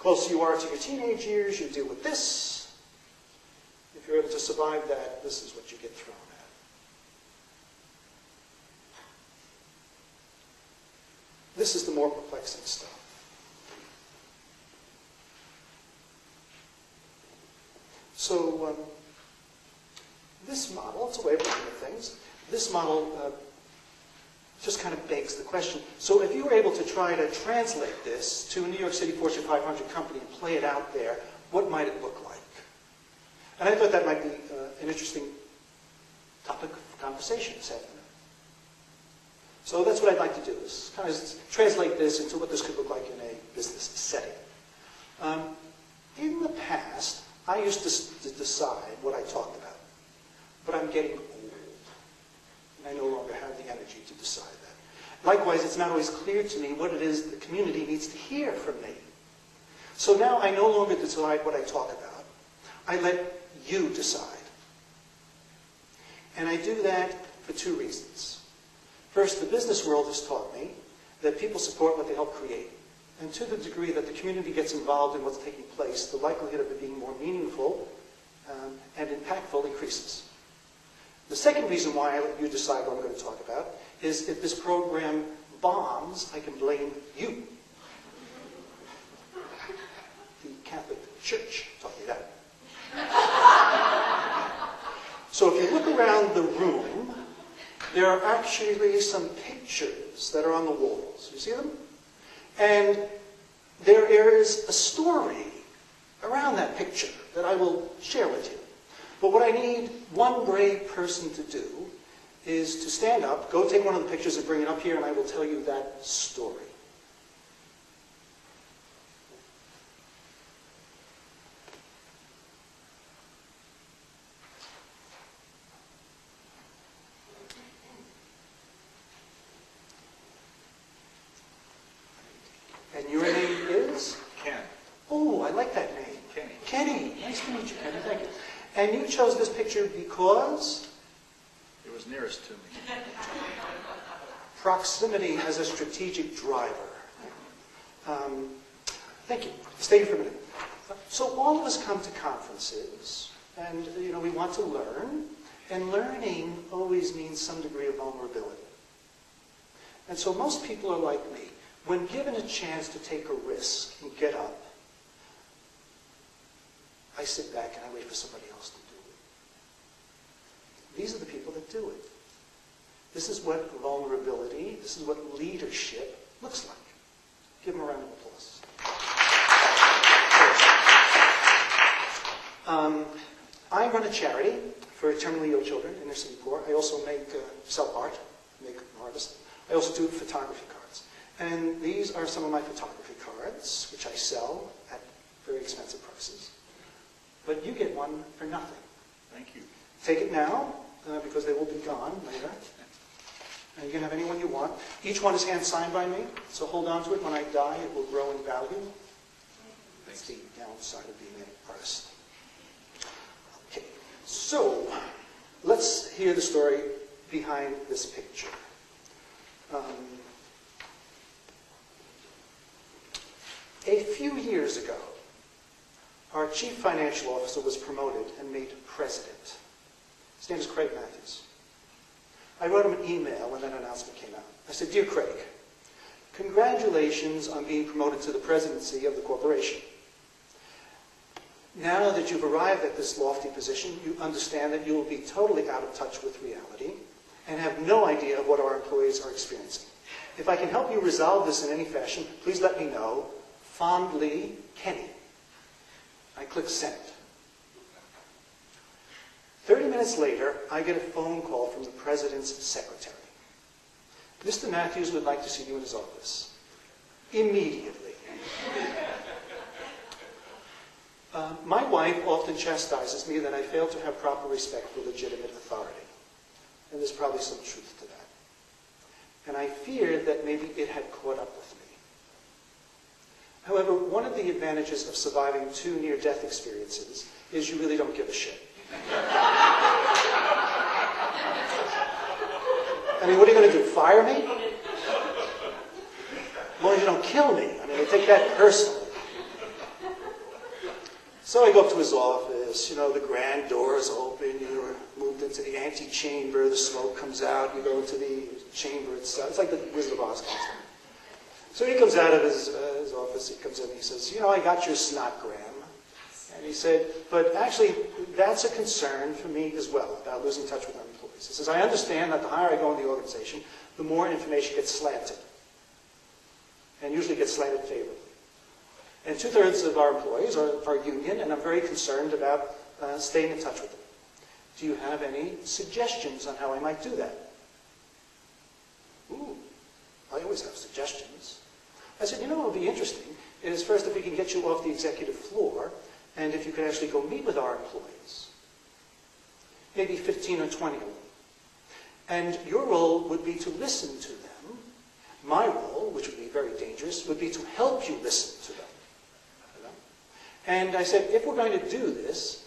closer you are to your teenage years, you deal with this. If you're able to survive that, this is what you get thrown at. This is the more perplexing stuff. So this model, it's a way of looking at things. This model just kind of begs the question. So if you were able to try to translate this to a New York City Fortune 500 company and play it out there, what might it look like? And I thought that might be an interesting topic of conversation this afternoon. So that's what I'd like to do, is kind of translate this into what this could look like in a business setting. In the past, I used to decide what I talked about, but I'm getting old, and I no longer have the energy to decide that. Likewise, it's not always clear to me what it is the community needs to hear from me. So now I no longer decide what I talk about. I let you decide. And I do that for two reasons. First, the business world has taught me that people support what they help create. And to the degree that the community gets involved in what's taking place, the likelihood of it being more meaningful and impactful increases. The second reason why I let you decide what I'm going to talk about is if this program bombs, I can blame you. The Catholic Church taught me that. So if you look around the room, there are actually some pictures that are on the walls. You see them? And there is a story around that picture that I will share with you. But what I need one brave person to do is to stand up, go take one of the pictures and bring it up here, and I will tell you that story. And your name is? Ken. Oh, I like that name. Kenny. Kenny. Nice to meet you, Kenny. Thank you. And you chose this picture because? It was nearest to me. Proximity as a strategic driver. Thank you. Stay here for a minute. So all of us come to conferences, and we want to learn, and learning always means some degree of vulnerability. And so most people are like me. When given a chance to take a risk and get up, I sit back and I wait for somebody else to do it. These are the people that do it. This is what vulnerability, this is what leadership looks like. Give them a round of applause. I run a charity for terminally ill children, inner city poor. I also sell art, make an artist. I also do photography cards. And these are some of my photography cards, which I sell at very expensive prices. But you get one for nothing. Thank you. Take it now, because they will be gone later. And you can have any one you want. Each one is hand-signed by me, so hold on to it. When I die, it will grow in value. That's the downside of being an artist. Okay, so let's hear the story behind this picture. A few years ago, our chief financial officer was promoted and made president. His name is Craig Matthews. I wrote him an email when that announcement came out. I said, "Dear Craig, congratulations on being promoted to the presidency of the corporation. Now that you've arrived at this lofty position, you understand that you will be totally out of touch with reality and have no idea of what our employees are experiencing. If I can help you resolve this in any fashion, please let me know. Fondly, Kenny." I click send. 30 minutes later, I get a phone call from the president's secretary. "Mr. Matthews would like to see you in his office." Immediately. My wife often chastises me that I fail to have proper respect for legitimate authority. And there's probably some truth to that. And I feared that maybe it had caught up with me. However, one of the advantages of surviving 2 near-death experiences is you really don't give a shit. I mean, what are you going to do, fire me? As long as you don't kill me. I mean, I take that personally. So I go up to his office, the grand doors open, you're moved into the antechamber, the smoke comes out, you go into the chamber itself. It's like the Wizard of Oz costume. So he comes out of his office, he comes in and he says, I got your snotgram. And he said, but actually, that's a concern for me as well, about losing touch with our employees. He says, I understand that the higher I go in the organization, the more information gets slanted. And usually gets slanted favorably. And 2/3 of our employees are union, and I'm very concerned about staying in touch with them. Do you have any suggestions on how I might do that? Ooh, I always have suggestions. I said, what would be interesting is first if we can get you off the executive floor, and if you could actually go meet with our employees. Maybe 15 or 20 of them. And your role would be to listen to them. My role, which would be very dangerous, would be to help you listen to them. And I said, if we're going to do this,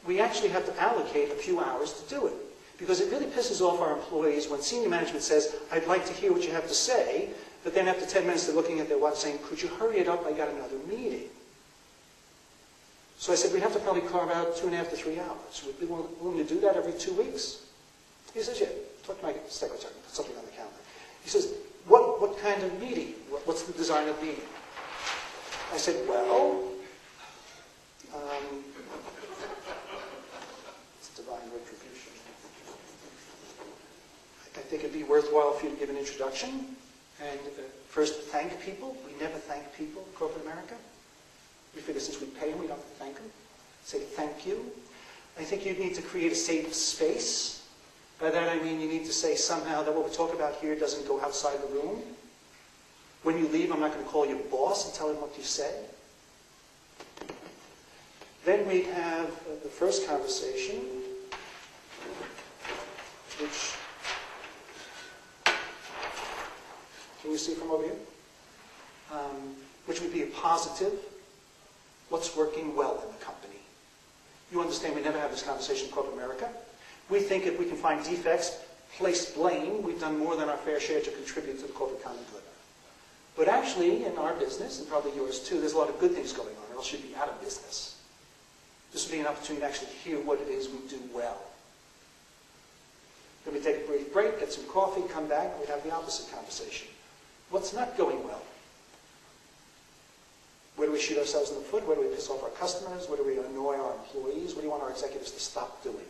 we actually have to allocate a few hours to do it. Because it really pisses off our employees when senior management says, I'd like to hear what you have to say, but then after 10 minutes they're looking at their watch saying, could you hurry it up, I got another meeting. So I said, we'd have to probably carve out 2.5 to 3 hours. Would you be willing to do that every 2 weeks? He says, yeah, talk to my secretary, put something on the calendar. He says, what kind of meeting? What's the design of the meeting? I said, well, it's divine retribution. I think it'd be worthwhile for you to give an introduction and first thank people. We never thank people in corporate America. We figure since we pay them, we don't have to thank them. Say thank you. I think you need to create a safe space. By that I mean you need to say somehow that what we talk about here doesn't go outside the room. When you leave, I'm not going to call your boss and tell him what you said. Then we have the first conversation, which, can you see from over here? Which would be a positive. What's working well in the company? You understand we never have this conversation in corporate America. We think if we can find defects, place blame, we've done more than our fair share to contribute to the corporate common good. But actually, in our business, and probably yours too, there's a lot of good things going on, or else you'd be out of business. This would be an opportunity to actually hear what it is we do well. Then we take a brief break, get some coffee, come back, and we have the opposite conversation. What's not going well? Where do we shoot ourselves in the foot? Where do we piss off our customers? Where do we annoy our employees? What do you want our executives to stop doing?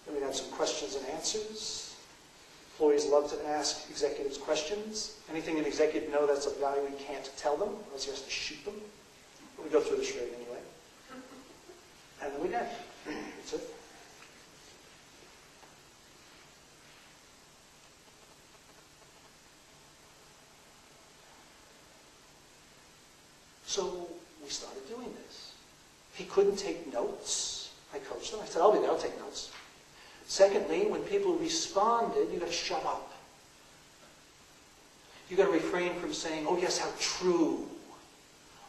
Then we have some questions and answers. Employees love to ask executives questions. Anything an executive knows that's of value, we can't tell them, unless he has to shoot them. But we go through the charade anyway. And then we end. That's it. So we started doing this. He couldn't take notes. I coached him. I said, I'll be there. I'll take notes. Secondly, when people responded, you've got to shut up. You've got to refrain from saying, oh, yes, how true.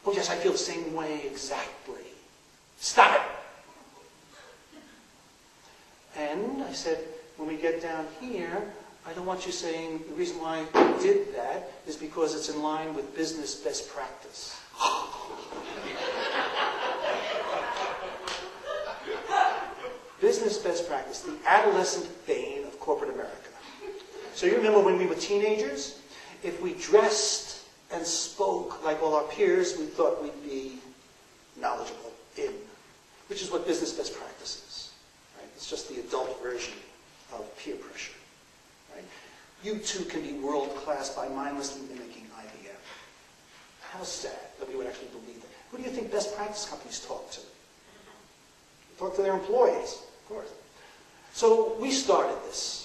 Oh, yes, I feel the same way exactly. Stop it. And I said, when we get down here, I don't want you saying the reason why I did that is because it's in line with business best practice. Business best practice, the adolescent bane of corporate America. So you remember when we were teenagers? If we dressed and spoke like all our peers, we thought we'd be knowledgeable in, which is what business best practice is. Right? It's just the adult version of peer pressure. Right? You too can be world-class by mindlessly mimicking IBM. How sad that we would actually believe that. Who do you think best practice companies talk to? They talk to their employees, of course. So we started this.